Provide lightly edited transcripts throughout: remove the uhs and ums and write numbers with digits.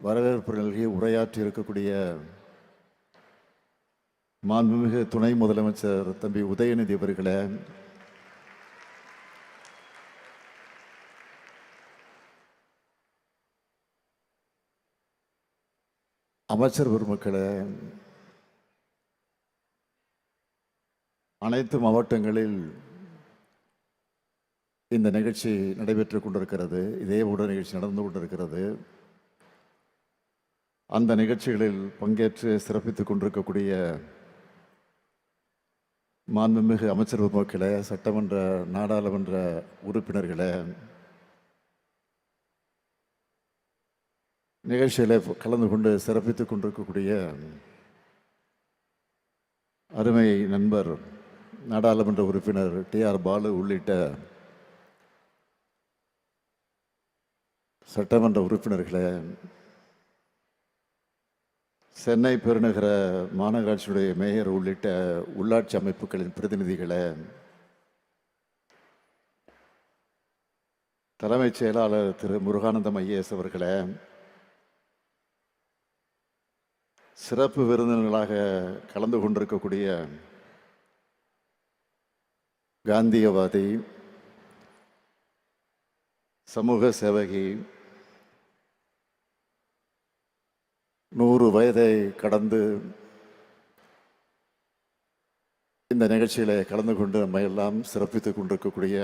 வரவேற்பு நல்கி உரையாற்றி இருக்கக்கூடிய மாண்புமிகு துணை முதலமைச்சர் தம்பி உதயநிதி அவர்களே, அமைச்சர் பெருமக்களே, அனைத்து மாவட்டங்களில் இந்த நிகழ்ச்சி நடைபெற்றுக் கொண்டிருக்கிறது. இதே போன்ற நிகழ்ச்சி நடந்து கொண்டிருக்கிறது. அந்த நிகழ்ச்சிகளில் பங்கேற்று சிறப்பித்துக் கொண்டிருக்கக்கூடிய மாண்புமிகு அமைச்சர் பெருமக்களே, சட்டமன்ற நாடாளுமன்ற உறுப்பினர்களே, நிகழ்ச்சியில் கலந்து கொண்டு சிறப்பித்துக் கொண்டிருக்கக்கூடிய அருமை நண்பர் நாடாளுமன்ற உறுப்பினர் டி.ஆர். பாலு உள்ளிட்ட சட்டமன்ற உறுப்பினர்களே, சென்னை பெருநகர மாநகராட்சியுடைய மேயர் உள்ளிட்ட உள்ளாட்சி அமைப்புகளின் பிரதிநிதிகளே, தலைமைச் செயலாளர் திரு முருகானந்தம் ஐஏஎஸ் அவர்களே, சிறப்பு விருந்தினர்களாக கலந்து கொண்டிருக்கக்கூடிய காந்தியவாதி, சமூக சேவகி, 100 வயதை கடந்து இந்த நிகழ்ச்சியில் கலந்து கொண்டு நம்ம எல்லாம் சிறப்பித்துக் கொண்டிருக்கக்கூடிய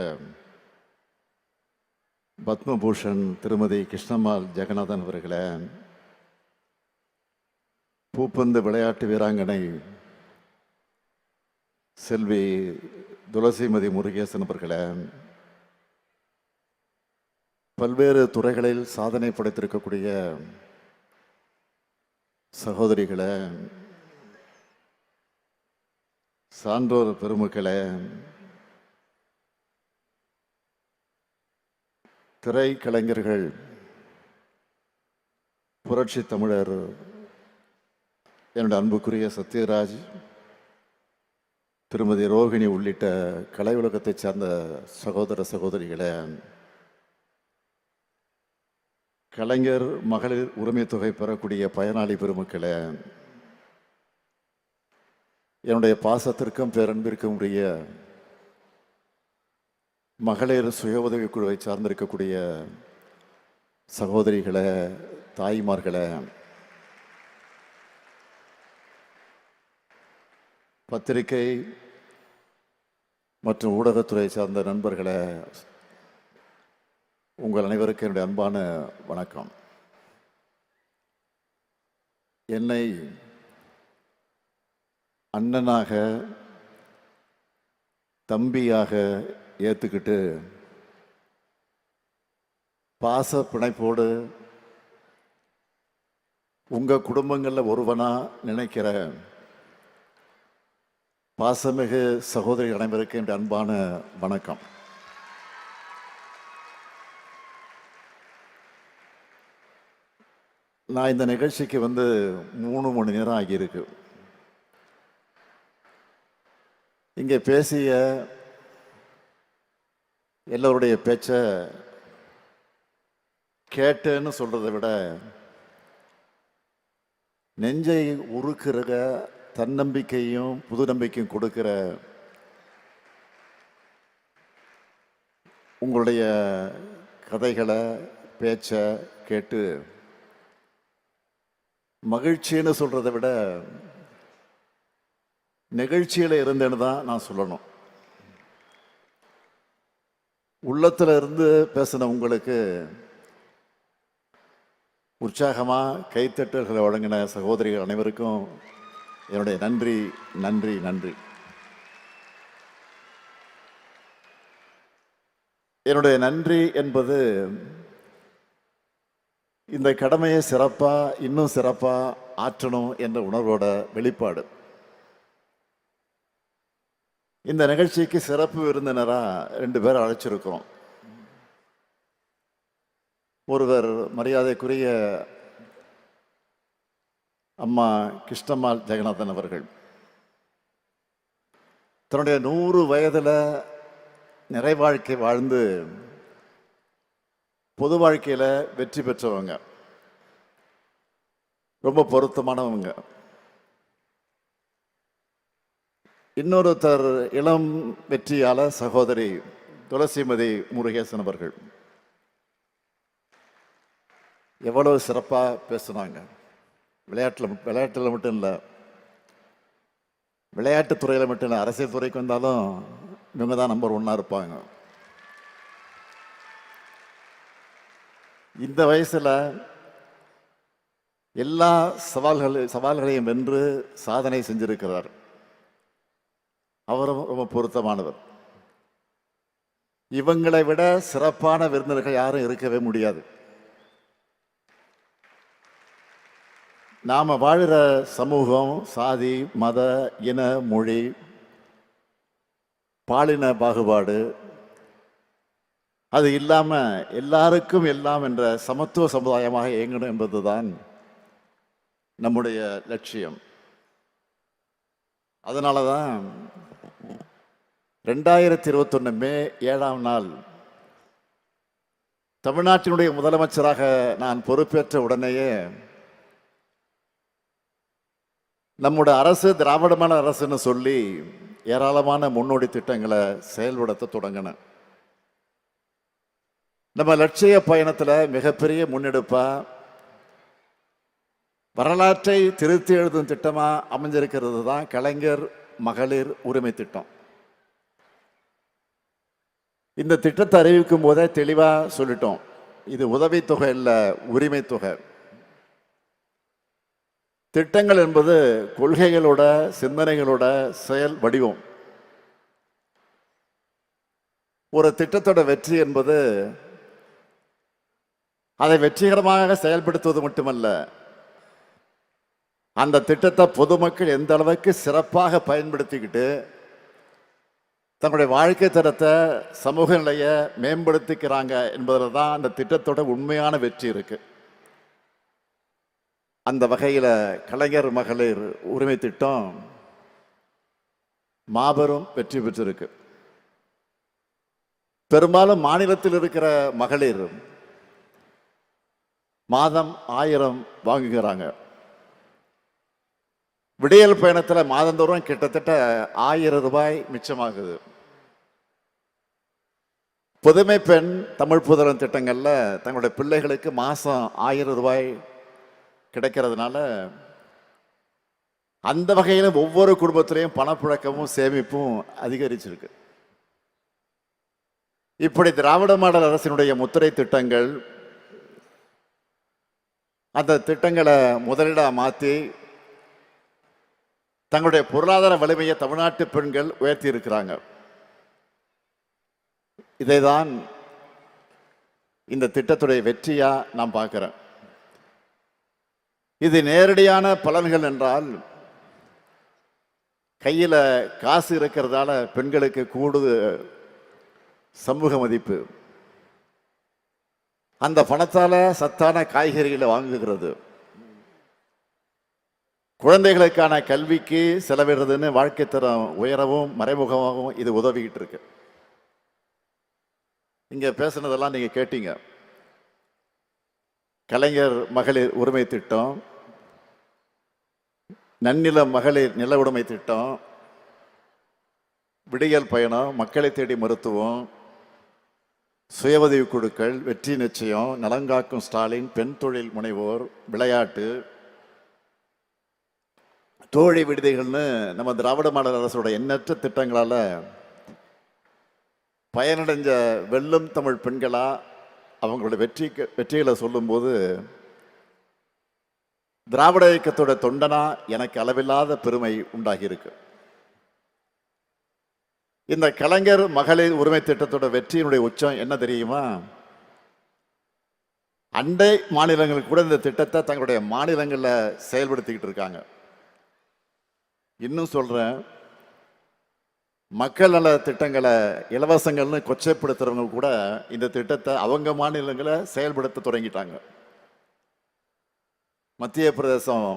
பத்மபூஷன் திருமதி கிருஷ்ணம்மாள் ஜெகநாதன் அவர்களே, பூப்பந்து விளையாட்டு வீராங்கனை செல்வி துளசிமதி முருகேசன் அவர்களே, பல்வேறு துறைகளில் சாதனை படைத்திருக்கக்கூடிய சகோதரிகளே, சான்றோர் பெருமக்களே, திரைக்கலைஞர்கள், புரட்சி தமிழர் என்னுடைய அன்புக்குரிய சத்யராஜ், திருமதி ரோகிணி உள்ளிட்ட கலை உலகத்தைச் சார்ந்த சகோதர சகோதரிகளே, கலைஞர் மகளிர் உரிமை தொகை பெறக்கூடிய பயனாளி பெருமக்களே, என்னுடைய பாசத்திற்கும் பேரன்பிற்கும் உரிய மகளிர் சுய உதவி குழுவை சார்ந்திருக்கக்கூடிய சகோதரிகளே, தாய்மார்களே, பத்திரிகை மற்றும் ஊடகத்துறை சார்ந்த நண்பர்களே, உங்கள் அனைவருக்கும் என்னுடைய அன்பான வணக்கம். என்னை அண்ணனாக, தம்பியாக ஏற்றுக்கிட்டு பாச பிணைப்போடு உங்கள் குடும்பங்களில் ஒருவனா நினைக்கிற பாசமிகு சகோதரி அனைவருக்கு என்னுடைய அன்பான வணக்கம். நான் இந்த நிகழ்ச்சிக்கு 3 மணி நேரம் ஆகியிருக்கு. இங்கே பேசிய எல்லோருடைய பேச்சை கேட்டேன்னு சொல்றதை விட, நெஞ்சை உருக்குற தன்னம்பிக்கையும் புது நம்பிக்கையும் கொடுக்கிற உங்களுடைய கதைகளை பேச்சை கேட்டு மகிழ்ச்சின்னு சொல்றதை விட நிகழ்ச்சியில் இருந்தேன்னு தான் நான் சொல்லணும். உள்ளத்துல இருந்து பேசின உங்களுக்கு உற்சாகமாக கைத்தட்டல்களை வழங்கின சகோதரிகள் அனைவருக்கும் என்னுடைய நன்றி நன்றி நன்றி. என்னுடைய நன்றி என்பது இந்த கடமையை இன்னும் சிறப்பாக ஆற்றணும் என்ற உணர்வோட வெளிப்பாடு. இந்த நிகழ்ச்சிக்கு சிறப்பு விருந்தினராக 2 பேர் அழைச்சிருக்கிறோம். ஒருவர் மரியாதைக்குரிய அம்மா கிருஷ்ணம்மாள் ஜெகநாதன் அவர்கள். தன்னுடைய 100 வயதில் நிறைவாழ்க்கை வாழ்ந்து பொது வாழ்க்கையில் வெற்றி பெற்றவங்க. ரொம்ப பொருத்தமானவங்க. இன்னொருத்தர் இளம் வெற்றியாளர் சகோதரி துளசிமதி முருகேசன் அவர்கள் எவ்வளவு சிறப்பாக பேசுனாங்க. விளையாட்டில் மட்டும் இல்லை, விளையாட்டுத்துறையில் மட்டும் இல்லை, அரசியல் துறைக்கு வந்தாலும் இவங்க தான் நம்பர் 1 இருப்பாங்க. இந்த வயசுல எல்லா சவால்களையும் வென்று சாதனை செஞ்சிருக்கிறார். அவரும் ரொம்ப பொருத்தமானவர். இவங்களை விட சிறப்பான விருந்தினர்கள் யாரும் இருக்கவே முடியாது. நாம வாழுற சமூகம், சாதி, மத, இன, மொழி, பாலின பாகுபாடு அது இல்லாம எல்லாருக்கும் எல்லாம் என்ற சமத்துவ சமுதாயமாக இயங்கணும் என்பதுதான் நம்முடைய லட்சியம். அதனாலதான் 2021 மே 7ஆம் நாள் தமிழ்நாட்டினுடைய முதலமைச்சராக நான் பொறுப்பேற்ற உடனேயே நம்முடைய அரசு திராவிடமான அரசுன்னு சொல்லி ஏராளமான முன்னோடி திட்டங்களை செயல்படுத்த தொடங்கின. நம்ம லட்சிய பயணத்தில் மிகப்பெரிய முன்னெடுப்பா வரலாற்றை திருத்தி எழுதும் திட்டமா அமைஞ்சிருக்கிறது தான் கலைஞர் மகளிர் உரிமை திட்டம். இந்த திட்டத்தை அறிவிக்கும் போதே தெளிவா சொல்லிட்டோம், இது உதவித்தொகை இல்லை, உரிமை தொகை. திட்டங்கள் என்பது கொள்கைகளோட சிந்தனைகளோட செயல் வடிவம். ஒரு திட்டத்தோட வெற்றி என்பது அதை வெற்றிகரமாக செயல்படுத்துவது மட்டுமல்ல, அந்த திட்டத்தை பொதுமக்கள் எந்த அளவுக்கு சிறப்பாக பயன்படுத்திக்கிட்டு தங்களுடைய வாழ்க்கை தரத்தை, சமூக நிலையை மேம்படுத்திக்கிறாங்க என்பதில் தான் அந்த திட்டத்தோட உண்மையான வெற்றி இருக்கு. அந்த வகையில் கலைஞர் மகளிர் உரிமை திட்டம் மாபெரும் வெற்றி பெற்றிருக்கு. பெரும்பாலும் மாநிலத்தில் இருக்கிற மகளிர் மாதம் 1000 வாங்குகிறாங்க. விடியல் பயணத்தில் மாதந்தோறும் கிட்டத்தட்ட 1000 ரூபாய் மிச்சமாகுது. புதுமை பெண் தமிழ் புதல்வன் திட்டங்கள்ல தங்களுடைய பிள்ளைகளுக்கு மாசம் 1000 ரூபாய் கிடைக்கிறதுனால அந்த வகையில ஒவ்வொரு குடும்பத்திலையும் பணப்புழக்கமும் சேமிப்பும் அதிகரிச்சிருக்கு. இப்படி திராவிட மாடல் அரசினுடைய முத்திரை திட்டங்கள், அந்த திட்டங்களை முதலீடா மாற்றி தங்களுடைய பொருளாதார வலிமையை தமிழ்நாட்டு பெண்கள் உயர்த்தி இருக்கிறாங்க. இதைதான் இந்த திட்டத்துடைய வெற்றியா நான் பார்க்கிறேன். இது நேரடியான பலன்கள் என்றால், கையில் காசு இருக்கிறதால பெண்களுக்கு கூடுதல் சமூக மதிப்பு, அந்த பணத்தால சத்தான காய்கறிகளை வாங்குகிறது, குழந்தைகளுக்கான கல்விக்கு செலவிடுறதுன்னு வாழ்க்கை தரம் உயரவும் மறைமுகமாகவும் இது உதவிக்கிட்டு இருக்கு. இங்க பேசுனதெல்லாம் நீங்க கேட்டீங்க. கலைஞர் மகளிர் உரிமை திட்டம், நன்னில மகளிர் நில உடைமை திட்டம், விடியல் பயணம், மக்களை தேடி மருத்துவம், சுய உதவி குழுக்கள், வெற்றி நிச்சயம், நலங்காக்கும் ஸ்டாலின், பெண் தொழில் முனைவோர், விளையாட்டு, தோழி விடுதிகள்னு நம்ம திராவிட மாடல் அரசோட எண்ணற்ற திட்டங்களால பயனடைஞ்ச வெல்லும் தமிழ் பெண்களா அவங்களோட வெற்றிகளை சொல்லும்போது திராவிட இயக்கத்தோட தொண்டனா எனக்கு அளவில்லாத பெருமை உண்டாகியிருக்கு. இந்த கலைஞர் மகளிர் உரிமை திட்டத்தோட வெற்றியினுடைய உச்சம் என்ன தெரியுமா? அண்டை மாநிலங்களுக்கு கூட இந்த திட்டத்தை தங்களுடைய மாநிலங்களில் செயல்படுத்திக்கிட்டு இருக்காங்க. இன்னும் சொல்றேன், மக்கள் நல திட்டங்களை இலவசங்கள்னு கொச்சைப்படுத்துறவங்க கூட இந்த திட்டத்தை அவங்க மாநிலங்களை செயல்படுத்த தொடங்கிட்டாங்க. மத்திய பிரதேசம்,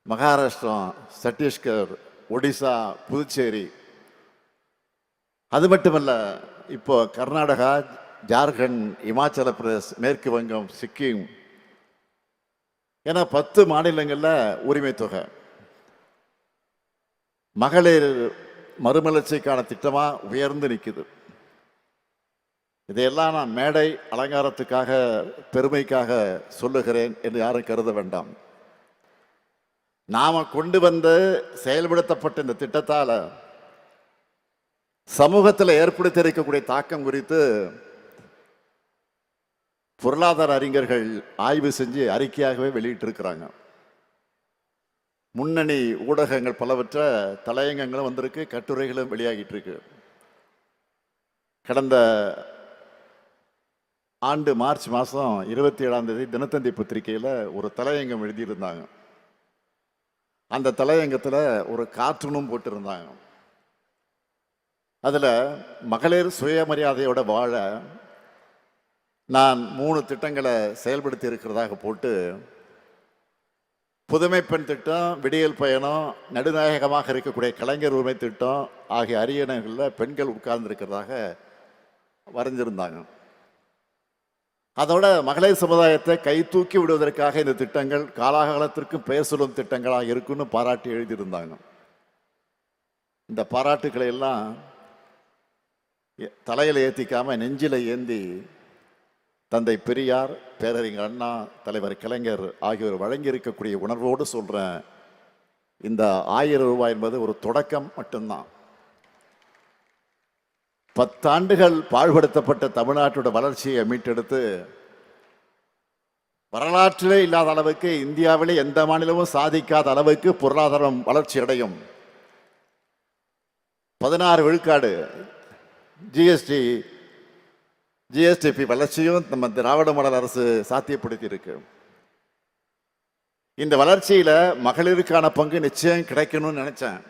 மகாராஷ்டிரம், சத்தீஸ்கர், ஒடிசா, புதுச்சேரி, அது மட்டுமல்ல, இப்போ கர்நாடகா, ஜார்க்கண்ட், இமாச்சல பிரதேஷ், மேற்கு வங்கம், சிக்கிம் ஏன்னா 10 மாநிலங்களில் உரிமை தொகை மகளிர் மறுமலர்ச்சிக்கான திட்டமாக உயர்ந்து நிற்குது. இதையெல்லாம் நான் மேடை அலங்காரத்துக்காக பெருமைக்காக சொல்லுகிறேன் என்று யாரும் கருத வேண்டாம். நாம கொண்டு வந்து செயல்படுத்தப்பட்ட இந்த திட்டத்தால் சமூகத்தில் ஏற்படுத்தி இருக்கக்கூடிய தாக்கம் குறித்து பொருளாதார அறிஞர்கள் ஆய்வு செஞ்சு அறிக்கையாகவே வெளியிட்டிருக்கிறாங்க. முன்னணி ஊடகங்கள் பலவற்ற தலையங்கங்களும் வந்திருக்கு, கட்டுரைகளும் வெளியாகிட்டு இருக்கு. கடந்த ஆண்டு மார்ச் மாதம் 27ஆம் தேதி தினத்தந்தி பத்திரிகையில் ஒரு தலையங்கம் எழுதியிருந்தாங்க. அந்த தலையங்கத்தில் ஒரு கார்ட்டூனும் போட்டிருந்தாங்க. அதில் மகளிர் சுயமரியாதையோட வாழ நான் 3 திட்டங்களை செயல்படுத்தி இருக்கிறதாக போட்டு, புதுமை பெண் திட்டம், விடியல் பயணம், நடுநாயகமாக இருக்கக்கூடிய கலைஞர் உரிமை திட்டம் ஆகிய அரியணைகளில் பெண்கள் உட்கார்ந்து இருக்கிறதாக வரைஞ்சிருந்தாங்க. அதோட மகளிர் சமுதாயத்தை கை தூக்கி விடுவதற்காக இந்த திட்டங்கள் காலாகாலத்திற்கும் பெயர் சொல்லும் திட்டங்களாக இருக்குன்னு பாராட்டி எழுதியிருந்தாங்க. இந்த பாராட்டுக்களை எல்லாம் தலையில் ஏற்றிக்காம நெஞ்சில ஏந்தி தந்தை பெரியார், பேரறிஞர் அண்ணா, தலைவர் கலைஞர் ஆகியோர் வழங்கி இருக்கக்கூடிய உணர்வோடு சொல்றேன், இந்த 1000 ரூபாய் என்பது ஒரு தொடக்கம் மட்டும்தான். 10 ஆண்டுகள் பாழ்படுத்தப்பட்ட தமிழ்நாட்டோட வளர்ச்சியை மீட்டெடுத்து வரலாற்றிலே இல்லாத அளவுக்கு, இந்தியாவிலே எந்த மாநிலமும் சாதிக்காத அளவுக்கு பொருளாதாரம் வளர்ச்சி அடையும். 16 விழுக்காடு ஜிஎஸ்டிபி வளர்ச்சியும் நம்ம திராவிட மாடல் அரசு சாத்தியப்படுத்தி இருக்கு. இந்த வளர்ச்சியில மகளிருக்கான பங்கு நிச்சயம் கிடைக்கணும்னு நினைச்சேன்.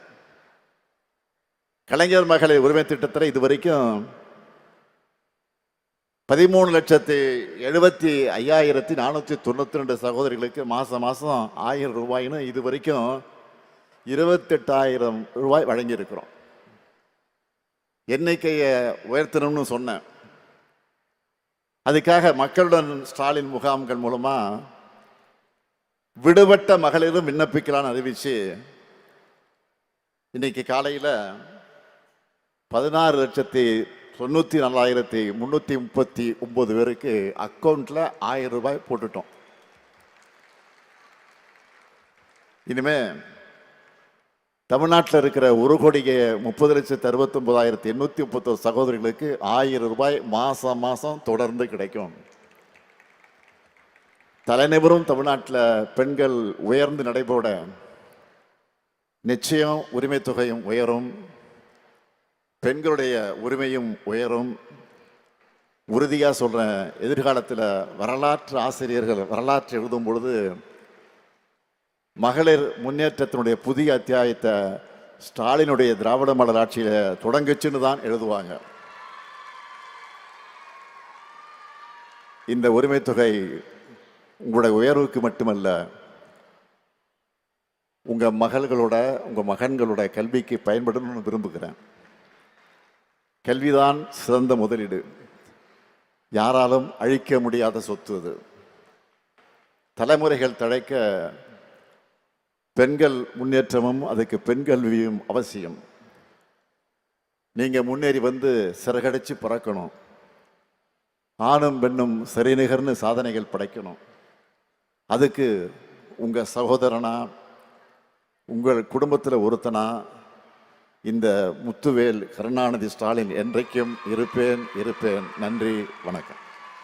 கலைஞர் மகளிர் உரிமை திட்டத்தில் இதுவரைக்கும் 13,75,492 சகோதரிகளுக்கு மாசம் 1000 ரூபாய்னு இதுவரைக்கும் 28,000 ரூபாய் வழங்கியிருக்கிறோம். எண்ணிக்கையை உயர்த்தணும்னு சொன்னேன். அதுக்காக மக்களுடன் ஸ்டாலின் முகாம்கள் மூலமா விடுபட்ட மகளிரும் விண்ணப்பிக்கலான்னு அறிவிச்சு இன்னைக்கு காலையில் 16,94,339 பேருக்கு அக்கௌண்ட்ல 1000 ரூபாய் போட்டுட்டோம். இனிமே தமிழ்நாட்டில் இருக்கிற 1,30,69,831 சகோதரிகளுக்கு 1000 ரூபாய் மாசம் மாசம் தொடர்ந்து கிடைக்கும். தலைநிவரும் தமிழ்நாட்டில் பெண்கள் உயர்ந்து நடைபோட நிச்சயம் உரிமை தொகையும் உயரும், பெண்களுடைய உரிமையும் உயரும். உறுதியாக சொல்றேன், எதிர்காலத்தில் வரலாற்று ஆசிரியர்கள் வரலாற்று எழுதும் பொழுது மகளிர் முன்னேற்றத்தினுடைய புதிய அத்தியாயத்தை ஸ்டாலினுடைய திராவிட மாடல் ஆட்சியில தொடங்குச்சுன்னு தான் எழுதுவாங்க. இந்த உரிமை தொகை உங்களுடைய உயர்வுக்கு மட்டுமல்ல, உங்க மகள்களோட உங்க மகன்களோட கல்விக்கு பயன்படணும்னு விரும்புகிறேன். கல்விதான் சிறந்த முதலீடு, யாராலும் அழிக்க முடியாத சொத்து. அது தலைமுறைகள் தழைக்க பெண்கள் முன்னேற்றமும் அதுக்கு பெண் கல்வியும் அவசியம். நீங்க முன்னேறி வந்து சிறகடிச்சு பறக்கணும், ஆணும் பெண்ணும் சரிநிகர்னு சாதனைகள் படைக்கணும். அதுக்கு உங்க சகோதரனா, உங்கள் குடும்பத்தில் ஒருத்தனா இந்த முத்துவேல் கருணாநிதி ஸ்டாலின் என்றைக்கும் இருப்பேன். நன்றி, வணக்கம்.